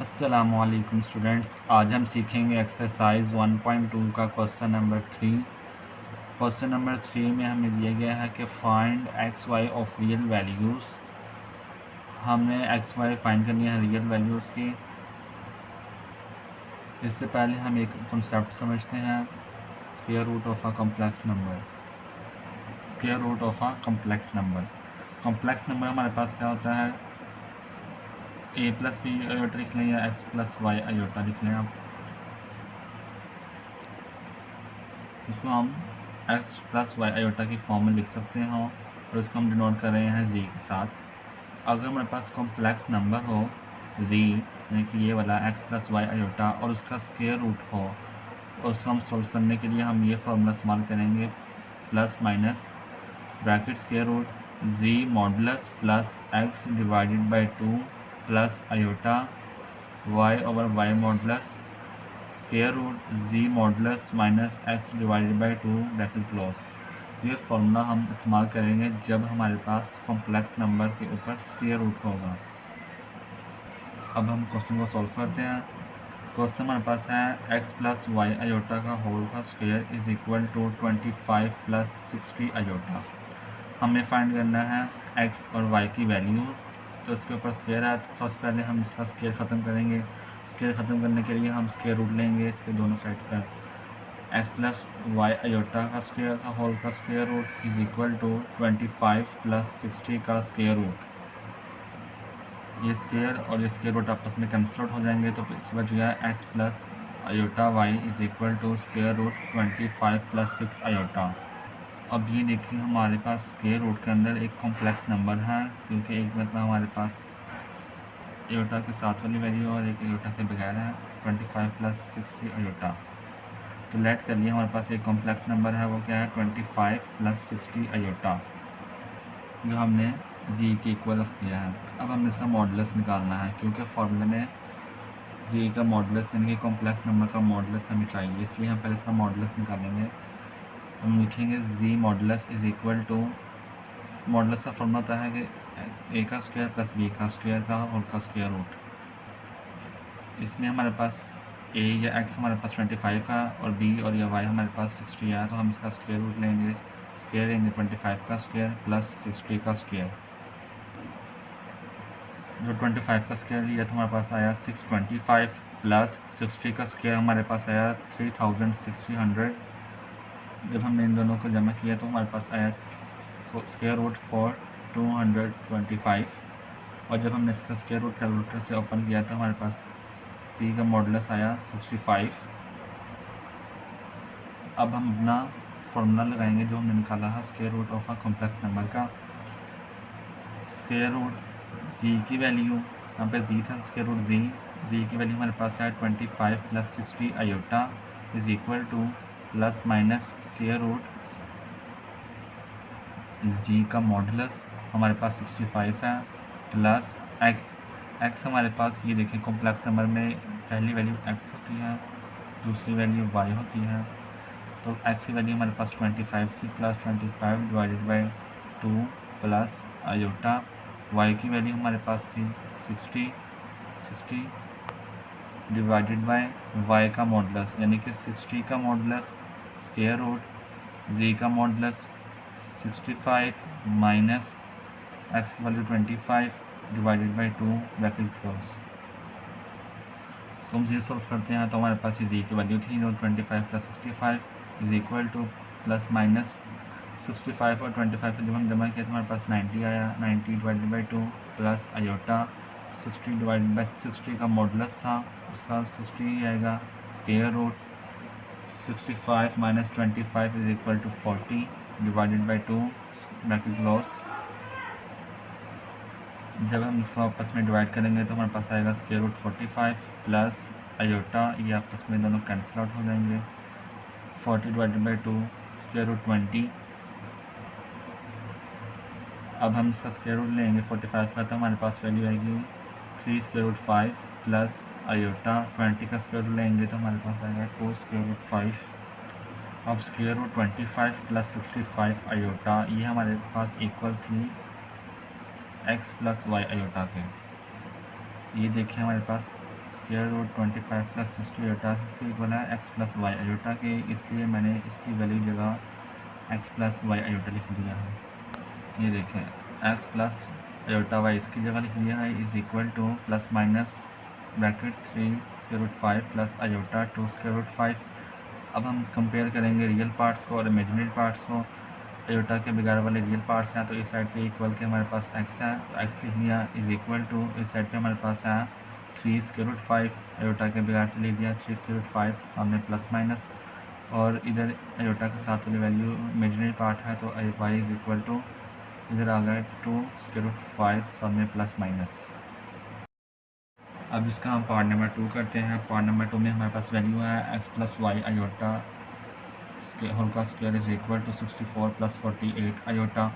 अस्सलामुअलैकुम स्टूडेंट्स, आज हम सीखेंगे एक्सरसाइज 1.2 का क्वेश्चन नंबर 3। क्वेश्चन नंबर 3 में हमें दिया गया है कि find x y of real values. हमने एक्स वाई फाइंड करनी है रियल वैल्यूज़ की। इससे पहले हम एक कॉन्सेप्ट समझते हैं, square root of a complex number. Square root of a complex number. Complex number हमारे पास क्या होता है, ए प्लस बी आयोटा लिख लें या एक्स प्लस वाई आयोटा लिख लें। आप इसको हम एक्स प्लस वाई आयोटा की फॉर्म में लिख सकते हैं और इसको हम डिनोट कर रहे हैं जी के साथ। अगर हमारे पास कॉम्प्लेक्स नंबर हो जी, यानी कि ये वाला एक्स प्लस वाई आयोटा, और उसका स्क्वायर रूट हो, और उसको हम सॉल्व करने के लिए हम ये फार्मूला इस्तेमाल करेंगे, plus minus bracket square root z modulus plus x divided by 2 plus iota y over y modulus square root z modulus minus x divided by 2 bracket close. ये फार्मूला हम इस्तेमाल करेंगे जब हमारे पास कॉम्प्लेक्स नंबर के ऊपर स्क्वायर रूट होगा। अब हम क्वेश्चन को सॉल्व करते हैं। क्वेश्चन हमारे पास है एक्स प्लस वाई आयोटा का होल का square is equal to 25 plus 60 iota. हमें फाइंड करना है एक्स और वाई की वैल्यू। तो इसके ऊपर स्क्वायर है, तो सबसे पहले हम इसका स्क्वायर ख़त्म करेंगे। स्क्वायर ख़त्म करने के लिए हम स्क्वायर रूट लेंगे इसके दोनों साइड पर। एक्स प्लस वाई आयोटा का स्क्वायर का होल का square root is equal to 25 plus 60 का स्क्वायर रूट। ये स्क्वायर और ये स्क्वायर रूट आपस में कैंसल आउट हो जाएंगे, तो फिर बच गया x plus iota y is equal to square root 25 plus 6 iota. अब ये देखिए हमारे पास स्क्वायर रूट के अंदर एक कॉम्प्लेक्स नंबर है, क्योंकि एक मतलब हमारे पास आयोटा के साथ वाली वैल्यू और एक आयोटा के बगैर है, 25 प्लस 60 आयोटा। तो लेट कर लिए हमारे पास एक कॉम्प्लेक्स नंबर है, वो क्या है 25 प्लस 60 आयोटा, जो हमने जी के इक्वल रख दिया है। अब हमने इसका मॉडुलस निकालना है, क्योंकि फॉर्मूले में जी का मॉडुलस यानी कि कॉम्प्लेक्स नंबर का मॉडुलस हमें चाहिए, इसलिए हम पहले इसका मॉडुलस निकालेंगे। हम लिखेंगे z modulus is equal to, modulus का फॉर्मूला होता है कि ए का स्क्वायर प्लस बी का स्क्वायर का होल का स्क्वायर रूट। इसमें हमारे पास ए या एक्स हमारे पास 25 है और बी और या वाई हमारे पास 60 है, तो हम इसका स्क्वायर रूट लेंगे। स्क्वायर लेंगे 25 का स्क्वायर प्लस 60 का स्क्वायर। जो 25 का स्क्वायर लिया तो हमारे पास आया 625 प्लस 60 का स्क्वायर हमारे पास आया 3600। जब हमने इन दोनों को जमा किया तो हमारे पास आया स्क्वायर रूट फॉर 225, और जब हमने इसका स्क्वायर रूट कैलकुलेटर से ओपन किया तो हमारे पास सी का मॉडुलस आया 65। अब हम अपना फॉर्मूला लगाएंगे जो हमने निकाला है square root of a complex number का। स्क्वायर रूट जी की वैल्यू, यहाँ पे जी था, स्क्वायर रूट जी की वैल्यू हमारे पास है 25 plus 60 iota is equal to plus minus square root z का मॉडुलस हमारे पास 65 है प्लस एक्स हमारे पास, ये देखें कॉम्प्लेक्स नंबर में पहली वैल्यू एक्स होती है, दूसरी वैल्यू वाई होती है। तो एक्स की वैल्यू हमारे पास 25 थी plus 25 divided by 2 plus iota. Y की वैल्यू हमारे पास थी 60 डिवाइडेड बाई वाई का मॉडुलस, यानी कि 60 का मॉडुलस स्क्वायर रूट जी का मॉडुलस 65 माइनस एक्स की value 25 divided by 2 bracket close. इसको हम जी सॉल्व करते हैं तो हमारे पास ये जी की वैल्यू थी 25 plus 65 is equal to plus minus 65 और 25 को जब हम जमा किया तो हमारे पास 90 आया। 90 divided by 2 plus iota 60 divided by 60 का मॉडुलस था, उसका 60 ही आएगा। Square root 65 minus 25 is equal to 40 divided by 2 bracket close. जब हम इसको आपस में डिवाइड करेंगे तो हमारे पास आएगा स्क्वायर रूट 45 प्लस आयोटा, ये आपस में दोनों कैंसिल आउट हो जाएंगे। 40 डिवाइडेड बाई 2 स्क्वायर रूट 20। अब हम इसका स्क्वायर रूट लेंगे 45 का, तो हमारे पास वैल्यू आएगी 3 स्क्वायर रूट 5 प्लस आयोटा। 20 का स्क्वायर रूट लेंगे तो हमारे पास आएगा 2 स्क्वायर रूट 5। अब स्क्वायर रूट 25 प्लस 65 आयोटा, ये हमारे पास इक्वल थी एक्स प्लस वाई आयोटा के। ये देखिए हमारे पास स्क्वायर रूट 25 प्लस 60 आयोटा इसके इक्वल है एक्स प्लस वाई आयोटा के, इसलिए मैंने इसकी वैल्यू जगह एक्स प्लस वाई आयोटा लिख दिया है। ये देखें एक्स प्लस आयोटा वाई इसकी जगह लिख दिया है is equal to plus minus bracket 3 square root 5 plus iota 2 square root 5। अब हम कंपेयर करेंगे रियल पार्ट्स को और इमेजिनरी पार्ट्स को। आयोटा के बगैर वाले रियल पार्ट्स हैं तो इस साइड पे इक्वल के हमारे पास एक्स है, तो एक्स लिख दिया इज इक्वल टू इस साइड पे हमारे पास है 3 स्क्वायर रूट 5, आयोटा के बगैर तो लिख दिया 3 स्क्वायर रूट 5, सामने प्लस माइनस, और इधर आयोटा के साथ वाली वैल्यू इमेजिनरी पार्ट है तो वाई इज इक्वल टू इधर आ गया 2 स्क्वायर रूट 5, सामने प्लस माइनस। अब इसका हम पार्ट नंबर 2 करते हैं। पार्ट नंबर 2 में हमारे पास वैल्यू है x plus y iota whole का square is equal to 64 plus 48 iota.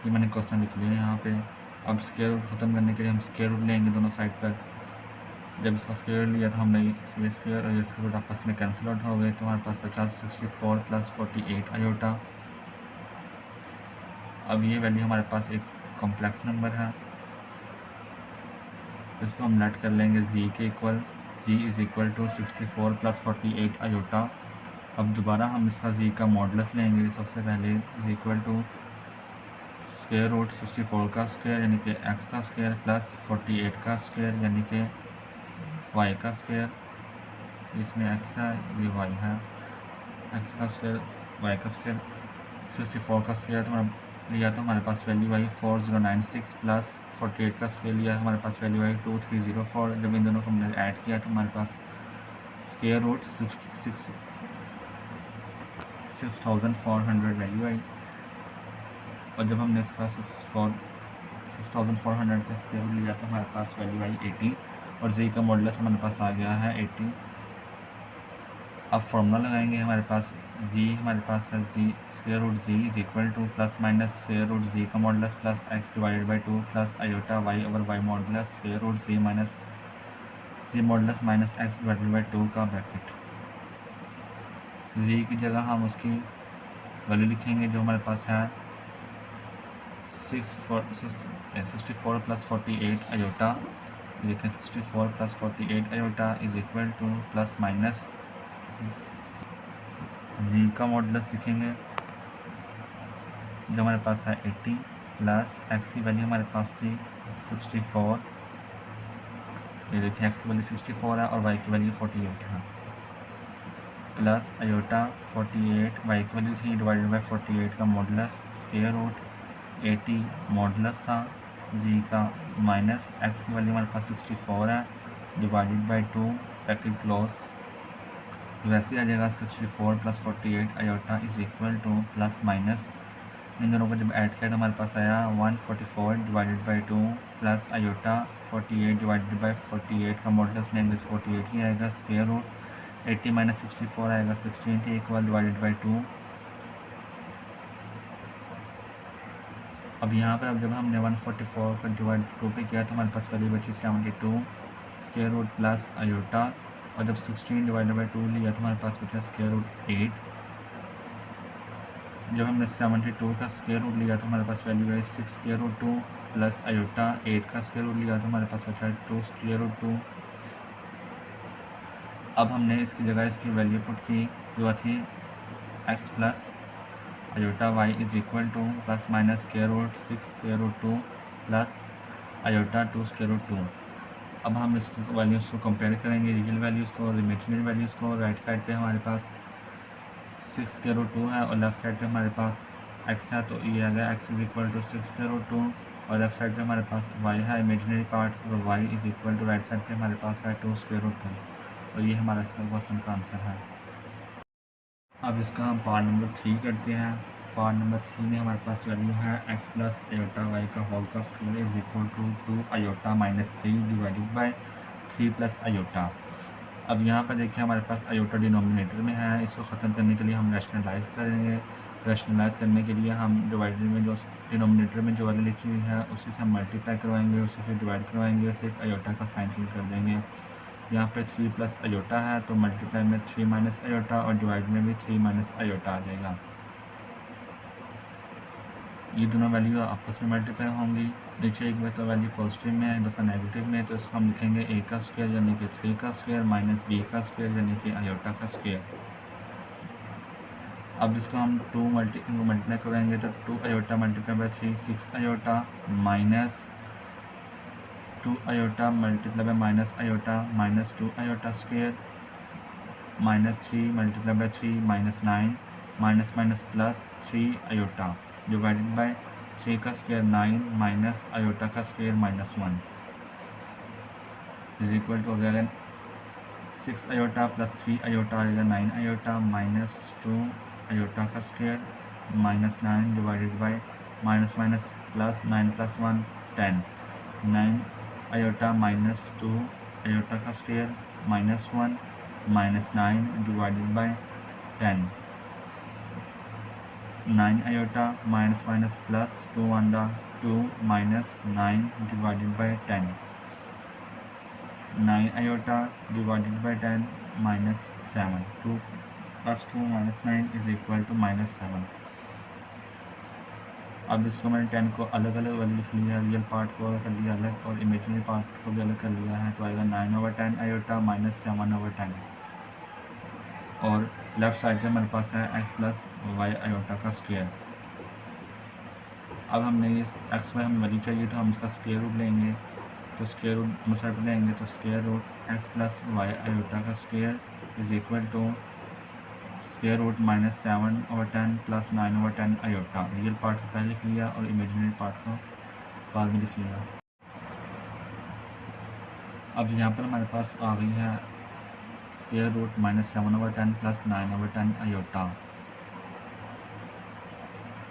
ये मैंने क्वेश्चन लिख लिया यहाँ पे। अब स्क्वायर रूट ख़त्म करने के लिए हम स्क्वायर रूट लेंगे दोनों साइड पर। जब इसका स्क्वायर लिया तो हमने ये स्क्वायर और ये स्क्वायर रूट आपस में कैंसिल आउट हो गए, तो हमारे पास बचा 64 प्लस 48 आयोटा। अब ये वैल्यू हमारे पास एक कॉम्प्लेक्स नंबर है, इसको हम लेट कर लेंगे z के इक्वल। z is equal to 64 plus 48 iota. अब दोबारा हम इसका z का मॉडुलस लेंगे। सबसे पहले is equal to square root 64 का स्क्वायर यानी कि x का स्क्वायर प्लस 48 का स्क्वायर यानी कि y का स्क्वायर। इसमें x है ये y है, x का स्क्वायर y का स्क्वायर। 64 का स्क्वायर तो लिया तो हमारे पास वैल्यू आई 4096 प्लस 48 का स्क्वायर लिया हमारे पास वैल्यू आई 2304। जब इन दोनों को हमने ऐड किया तो हमारे पास स्क्वायर रूट 6400 वैल्यू आई। और जब हमने इसका 6400 का स्क्वायर रूट लिया तो हमारे पास वैल्यू आई 80 और जी का मॉडुलस हमारे पास आ गया है 80। अब फॉर्मूला लगाएंगे। हमारे पास हमारे पास है square root z is equal to plus minus square root z का modulus plus x divided by 2 plus iota y over y modulus square root z minus z modulus minus x divided by 2 का bracket. जी की जगह हम उसकी value लिखेंगे जो हमारे पास है 64 प्लस 48 आयोटा। देखें 64 plus 48 iota is equal to plus minus z का मॉडुलस लिखेंगे जो हमारे पास है 80 प्लस एक्स की वैल्यू हमारे पास थी 64। ये देखिए एक्स की वैल्यू 64 है और वाई की वैल्यू 48 है, प्लस आयोटा 48 वाई की वैल्यू थी डिवाइडेड बाई 48 का मॉडुलस स्क्वायर रूट 80 मॉडुलस था जी का माइनस एक्स की वैल्यू हमारे पास 64 है डिवाइडेड बाई 2 ब्रैकेट क्लोज। वैसे आ जाएगा 64 plus 48 iota is equal to plus minus इन दोनों को जब ऐड किया तो हमारे पास आया 144 divided by 2 plus iota 48 divided by 48 का मॉडुलस लेंगे तो 48 ही आएगा। स्क्वायर रूट 80 माइनस 64 आएगा 16 के इक्वल डिवाइडेड बाई 2। अब यहाँ पर अब जब हमने 144 का डिवाइड 2 पे किया तो हमारे पास वैल्यू बची 72 स्क्वायर रूट प्लस आयोटा, और जब 16 डिवाइडेड बाई 2 लिया तो हमारे पास बचा स्क्वायर रूट 8। जब हमने 72 का स्क्वायर रूट लिया तो हमारे पास वैल्यू है 6 स्क्वायर रूट 2 प्लस आयोटा 8 का स्क्वायर रूट लिया तो हमारे पास बचा 2 स्क्वायर रूट 2। अब हमने इसकी जगह इसकी वैल्यू पुट की जो थी x plus iota y is equal to plus minus square root 6 square root 2 plus iota 2 square root 2। अब हम इसको वैल्यूज़ को कंपेयर करेंगे, रियल वैल्यूज़ को और इमेजिनरी वैल्यूज़ को। राइट साइड पे हमारे पास 6 स्क्वायर रूट 2 है और लेफ्ट साइड पे हमारे पास x है, तो ये आ गया x is equal to 6 square root 2 और लेफ्ट साइड पे हमारे पास y है इमेजिनरी पार्ट, और y is equal to right side पे हमारे पास है 2 स्क्वायर रूट 2 और ये हमारा इसका क्वेश्चन का आंसर है। अब इसका हम पार्ट नंबर 3 करते हैं। पार्ट नंबर 3 में हमारे पास वैल्यू है x प्लस आयोटा वाई का होल का square is equal to 2 iota minus 3 divided by 3 plus iota. अब यहाँ पर देखिए हमारे पास आयोटा डिनोमिनेटर में है, इसको ख़त्म करने के लिए हम रैशनलाइज करेंगे। रैशनलाइज करने के लिए हम डिवाइडर में जो डिनोमिनेटर में जो वैल्यू लिखी हुई है उसी से हम मल्टीप्लाई करवाएंगे, उसी से डिवाइड करवाएंगे, सिर्फ आयोटा का साइन चेंज कर देंगे। यहाँ पे 3 प्लस आयोटा है तो मल्टीप्लाई में 3 माइनस आयोटा और डिवाइड में भी 3 माइनस आयोटा आ जाएगा। ये दोनों वैल्यू आपस में मल्टीप्लाई होंगी। नीचे एक बार तो वैल्यू पॉजिटिव में है, दफ़ा नेगेटिव में है, तो इसको हम लिखेंगे a का स्क्वायर यानी कि 3 का स्क्वायर माइनस b का स्क्वायर यानी कि आयोटा का स्क्वायर। अब इसको हम मल्टीप्लाई करेंगे तो 2 iota multiply by 3 6 iota minus 2 iota multiply by minus iota minus 2 iota square minus 3 multiply by 3 minus 9 minus minus plus 3 iota divided by 3 का स्क्वायर 9 माइनस आयोटा का square minus 1 is equal to हो जाएगा 6 iota plus 3 iota आएगा 9 iota minus 2 iota का square minus 9 divided by minus minus plus 9 plus 1 10 9 iota minus 2 iota का square minus 1 minus 9 divided by 10 9 iota minus minus plus 2 अंडा 2 minus 9 divided by 10 9 iota divided by 10 minus 7 2 plus 2 minus 9 is equal to minus 7। अब इसको मैंने 10 को अलग अलग वाली लिख लिया, रियल पार्ट को अलग कर लिया अलग और इमेजिनरी पार्ट को भी अलग कर लिया है, तो आएगा 9/10 आयोटा माइनस 7/10 और लेफ्ट साइड पे हमारे पास है x प्लस वाई आयोटा का स्क्वायर। अब हमने ये एक्स वाई हमें वैल्यू चाहिए तो हम इसका स्क्वायर रूट लेंगे, तो स्क्वायर रूट दोनों साइड पर लेंगे तो square root x plus y iota का square is equal to square root minus 7/10 plus 9/10 iota. Real part को पहले लिख लिया और इमेजिनरी पार्ट को बाद में लिख लिया। अब यहाँ पर हमारे पास आ गई है square root minus 7/10 plus 9/10 iota.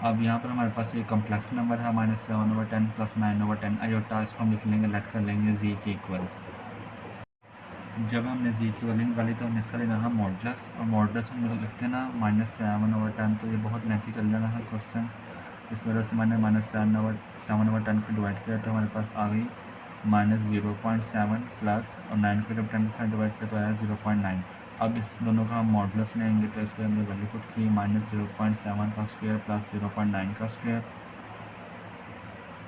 अब यहाँ पर हमारे पास ये कॉम्प्लेक्स नंबर है माइनस 7/10 प्लस 9/10 आयोटा। इसको हम लिख लेंगे, लेट कर लेंगे जी के इक्वल। जब हमने जी की वैल्यू निकाली तो हमने इसका लेना है मॉडुलस, और मॉडुलस हम लिखते हैं ना माइनस 7/10, तो ये बहुत लेंथी कर लेना है क्वेश्चन। इस वजह से मैंने माइनस 7/10 को डिवाइड किया तो हमारे पास आ गई माइनस 0.7 प्लस और 9 को जब 10 के साथ डिवाइड किया तो आया 0.9। अब इस दोनों का हम मॉडुलस लेंगे तो इसके अंदर वैल्यू पुट की माइनस 0.7 का स्क्वायर प्लस 0.9 का स्क्वायर।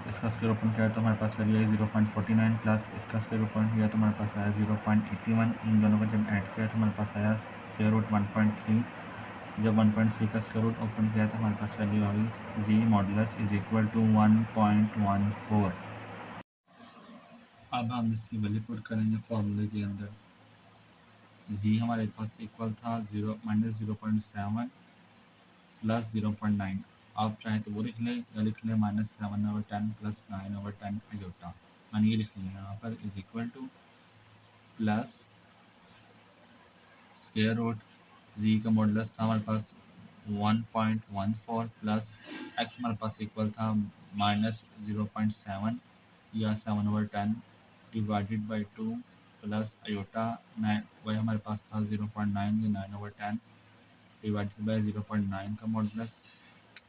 इसका स्क्वायर ओपन किया तो हमारे पास वैल्यू है 0.49 प्लस इसका स्क्वायर ओपन किया तो हमारे पास आया 0.81। इन दोनों को जब ऐड किया तो हमारे पास आया स्क्वायर रूट 1.3। जब 1.3 का स्क्वायर रूट ओपन किया तो हमारे पास वैल्यू आ गई जी मॉडुलस इज इक्वल टू 1.14। अब हम इसकी वैल्यू पुट करेंगे फॉर्मूले के अंदर। जी हमारे पास इक्वल था माइनस 0.7 प्लस 0.9। आप चाहे तो वो लिख लें या लिख लें माइनस 7/10 प्लस 9/10 आयोटा। मैंने ये लिख लिया यहाँ पर is equal to plus square root z का मॉडुलस था हमारे पास 1.14 प्लस एक्स हमारे पास इक्वल था माइनस 0.7 या 7/10 डिवाइडेड बाई 2 प्लस आयोटा 9 वही हमारे पास था 0.9 या 9/10 डिवाइडेड बाई 0.9 का मॉडुलस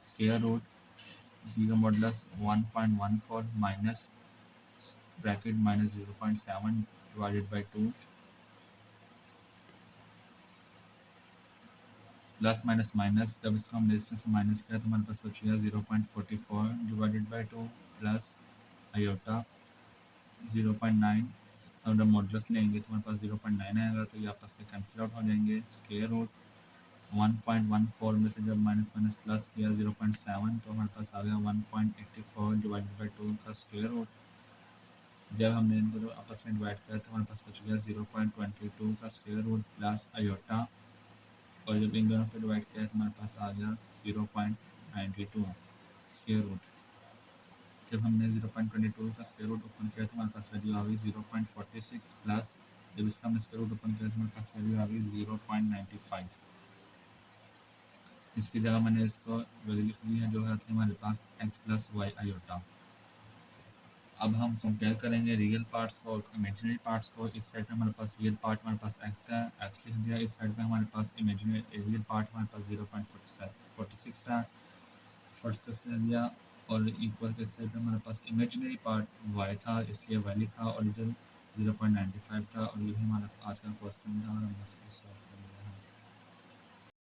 स्क्वायर रूट जी का modulus 1.14 minus bracket minus 0.7 divided by 2 plus minus minus. जब इसको हमने इसमें से माइनस किया तो हमारे पास बच गया 0.44 डिवाइडेड बाई 2 प्लस आयोटा 0.9। तो जब मॉडुलस लेंगे तो हमारे पास 0.9 आएगा, तो ये आपस में कैंसिल आउट हो जाएंगे। स्क्वायर रूट 1.14 में से जब माइनस माइनस प्लस किया 0.7 तो हमारे पास आ गया 1.84 डिवाइडेड बाई 2 का स्क्वायर रूट। जब हमने इनको जो आपस में डिवाइड किया तो हमारे पास बच गया 0.22 का स्क्वायर रूट प्लस आयोटा, और जब इन दोनों को डिवाइड किया तो हमारे पास आ गया 0.92 स्क्वायर रूट। जब हमने 0.22 का स्क्वायर रूट ओपन किया तो हमारे पास वैल्यू आ गई 0.46 प्लस जब इसका हमने स्क्वायर रूट ओपन किया तो हमारे पास वैल्यू आ गई 0.95। इसकी जगह मैंने इसको वैल्यू लिख ली है जो है थी हमारे पास x प्लस वाई आयोटा। अब हम कंपेयर करेंगे रियल पार्ट्स को और इमेजिनरी पार्ट्स को। इस साइड पे हमारे पास रियल पार्ट हमारे पास x है, x लिख दिया। इस साइड पे हमारे पास इमेजिनरी रियल पार्ट हमारे पास 0.46 है, 46 ले लिया। और इक्वल के साइड पे हमारे पास इमेजिनरी पार्ट y था इसलिए y लिखा और इधर 0.95 था। और यही हमारा आज का क्वेश्चन था और हम इसको सॉल्व